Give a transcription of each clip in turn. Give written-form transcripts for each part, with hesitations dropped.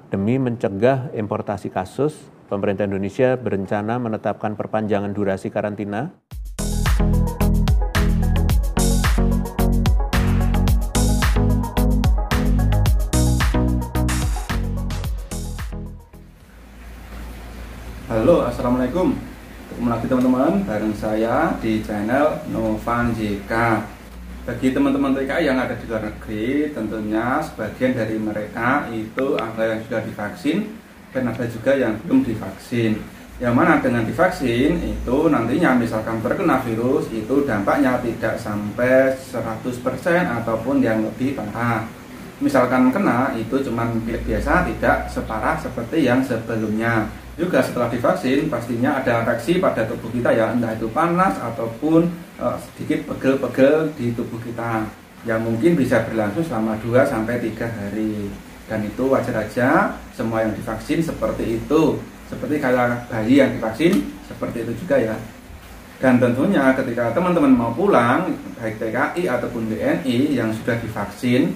Demi mencegah importasi kasus, pemerintah Indonesia berencana menetapkan perpanjangan durasi karantina. Halo, assalamualaikum. Ketemu lagi teman-teman, bareng saya di channel Novan JK. Bagi teman-teman TKI yang ada di luar negeri, tentunya sebagian dari mereka itu ada yang sudah divaksin dan ada juga yang belum divaksin. Yang mana dengan divaksin itu nantinya misalkan terkena virus itu dampaknya tidak sampai 100% ataupun yang lebih parah. Misalkan kena itu cuma pilek biasa, tidak separah seperti yang sebelumnya. Juga setelah divaksin pastinya ada reaksi pada tubuh kita ya, entah itu panas ataupun sedikit pegel-pegel di tubuh kita yang mungkin bisa berlangsung selama 2-3 hari. Dan itu wajar aja, semua yang divaksin seperti itu. Seperti kayak bayi yang divaksin, seperti itu juga ya. Dan tentunya ketika teman-teman mau pulang, baik TKI ataupun WNI yang sudah divaksin,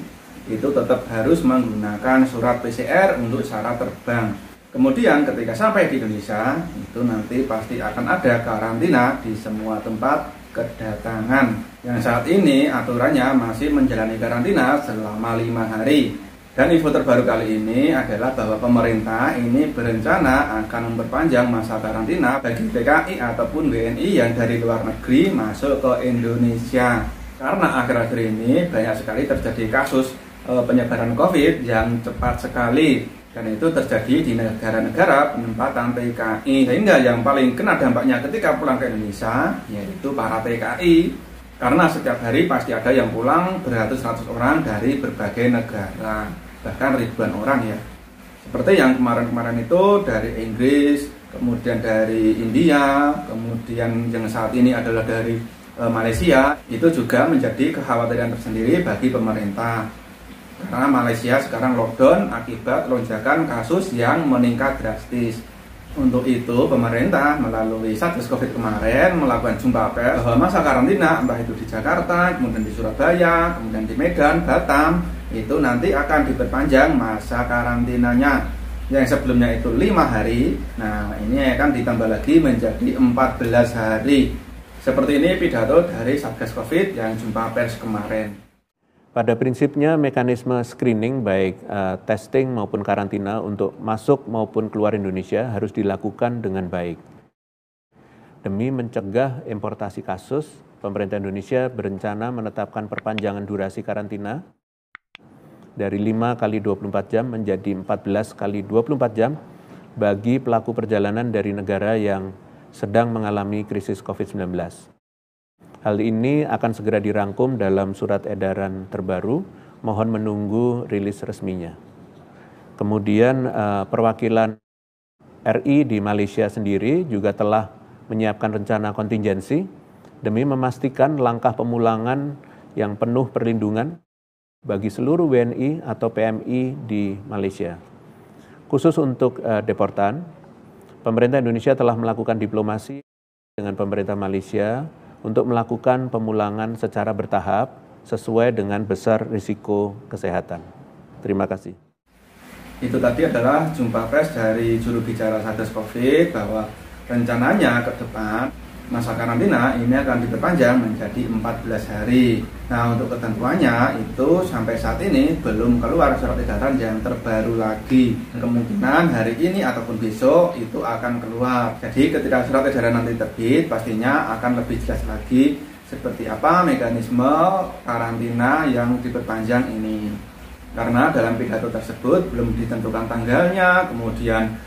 itu tetap harus menggunakan surat PCR untuk syarat terbang. Kemudian ketika sampai di Indonesia, itu nanti pasti akan ada karantina di semua tempat kedatangan. Yang saat ini aturannya masih menjalani karantina selama 5 hari. Dan info terbaru kali ini adalah bahwa pemerintah ini berencana akan memperpanjang masa karantina bagi TKI ataupun WNI yang dari luar negeri masuk ke Indonesia. Karena akhir-akhir ini banyak sekali terjadi kasus penyebaran COVID yang cepat sekali. Dan itu terjadi di negara-negara penempatan TKI. Sehingga yang paling kena dampaknya ketika pulang ke Indonesia yaitu para TKI. Karena setiap hari pasti ada yang pulang beratus-ratus orang dari berbagai negara, bahkan ribuan orang ya. Seperti yang kemarin-kemarin itu dari Inggris, kemudian dari India, kemudian yang saat ini adalah dari Malaysia. Itu juga menjadi kekhawatiran tersendiri bagi pemerintah. Karena Malaysia sekarang lockdown akibat lonjakan kasus yang meningkat drastis. Untuk itu pemerintah melalui Satgas Covid kemarin melakukan jumpa pers bahwa masa karantina entah itu di Jakarta, kemudian di Surabaya, kemudian di Medan, Batam, itu nanti akan diperpanjang masa karantinanya. Yang sebelumnya itu 5 hari, nah ini akan ditambah lagi menjadi 14 hari. Seperti ini pidato dari Satgas Covid yang jumpa pers kemarin. Pada prinsipnya mekanisme screening baik testing maupun karantina untuk masuk maupun keluar Indonesia harus dilakukan dengan baik. Demi mencegah importasi kasus, pemerintah Indonesia berencana menetapkan perpanjangan durasi karantina dari 5 kali 24 jam menjadi 14 kali 24 jam bagi pelaku perjalanan dari negara yang sedang mengalami krisis COVID-19. Hal ini akan segera dirangkum dalam surat edaran terbaru, mohon menunggu rilis resminya. Kemudian perwakilan RI di Malaysia sendiri juga telah menyiapkan rencana kontingensi demi memastikan langkah pemulangan yang penuh perlindungan bagi seluruh WNI atau PMI di Malaysia. Khusus untuk deportan, pemerintah Indonesia telah melakukan diplomasi dengan pemerintah Malaysia untuk melakukan pemulangan secara bertahap sesuai dengan besar risiko kesehatan. Terima kasih. Itu tadi adalah jumpa pers dari juru bicara Satgas Covid bahwa rencananya ke depan masa karantina ini akan diperpanjang menjadi 14 hari. Nah, untuk ketentuannya itu sampai saat ini belum keluar surat edaran yang terbaru lagi. Kemungkinan hari ini ataupun besok itu akan keluar. Jadi ketika surat edaran nanti terbit, pastinya akan lebih jelas lagi seperti apa mekanisme karantina yang diperpanjang ini. Karena dalam pidato tersebut belum ditentukan tanggalnya, kemudian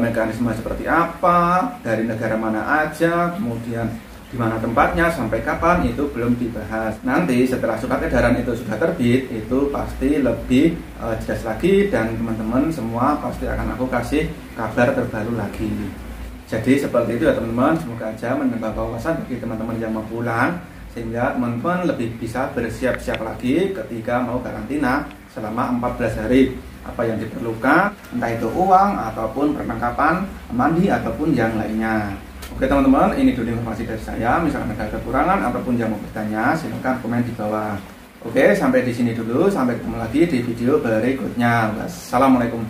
mekanisme seperti apa, dari negara mana aja, kemudian di mana tempatnya, sampai kapan, itu belum dibahas. Nanti setelah surat edaran itu sudah terbit, itu pasti lebih jelas lagi dan teman-teman semua pasti akan aku kasih kabar terbaru lagi. Jadi seperti itu ya teman-teman, semoga aja menambah wawasan bagi teman-teman yang mau pulang, sehingga teman-teman lebih bisa bersiap-siap lagi ketika mau karantina selama 14 hari. Apa yang diperlukan, entah itu uang ataupun perlengkapan mandi ataupun yang lainnya. Oke teman-teman, ini dulu informasi dari saya. Misalkan ada kekurangan ataupun yang mau bertanya, silahkan komen di bawah. Oke, sampai di sini dulu. Sampai ketemu lagi di video berikutnya. Wassalamualaikum.